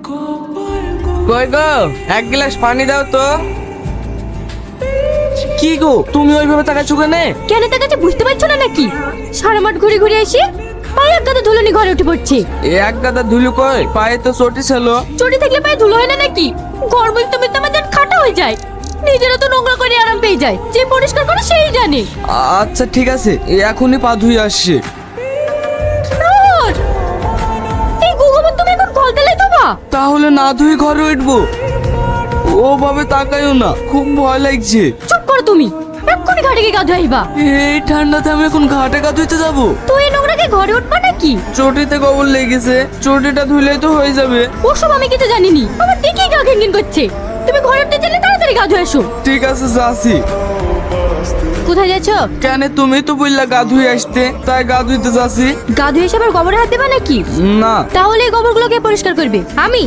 কই গো, এক গ্লাস পানি দাও তো। কি গো, তুমি ওইভাবে তাকাচ্ছ কেনে? কেন তাকাচ্ছে বুঝতে পারছো না নাকি? সারা মাঠ ঘুরে ঘুরে এসে পায়ে এক গাদা ধুলো নিয়ে ঘরে উঠে পড়ছে। এক গাদা ধুলো কই, পায়ে তো চটি ছিল। চটি থাকলে পায়ে ধুলো হয় না নাকি? ঘর বলতে বলতে আমাদের খাটা হয়ে যায়। নিজেরা তো নোংরা করে আরাম পেয়ে যায়, যে পরিষ্কার করে সেই জানে। আচ্ছা ঠিক আছে, এখনই পা ধুয়ে আসছি। নূর, এই গোবর তুমি এখন কলতলায় দেবা? তাহলে না ধুয়ে ঘরে উঠবো? ওভাবে তাকাইও না, খুব ভয় লাগছে। চুপ করো তুমি, এক্ষুনি ঘাটে গিয়ে গা ধুয়ে আইবা। এই ঠান্ডাতে আমি এখন ঘাটে গা ধুইতে যাবো? তুই এই নোংরাকে ঘরে উঠবা নাকি? চটিতে গোবর লেগেছে, চটিটা ধুলেই তো হয়ে যাবে। ওসব আমি কিছু জানিনি, আমার দেখেই গা ঘিনঘিন করছে। তুমি ঘরে উঠতে চাইলে তাড়াতাড়ি গা ধুয়ে আসো। ঠিক আছে যাচ্ছি। কোথায় যাচ্ছ? কেন, তুমি তো বললা গা ধুয়ে আসতে, তাই গা ধুইতে যাচ্ছি। গা ধুয়ে এসে আবার গোবরে হাত দেবা নাকি? না। তাহলে এই গোবরগুলোকে পরিষ্কার করবে আমি?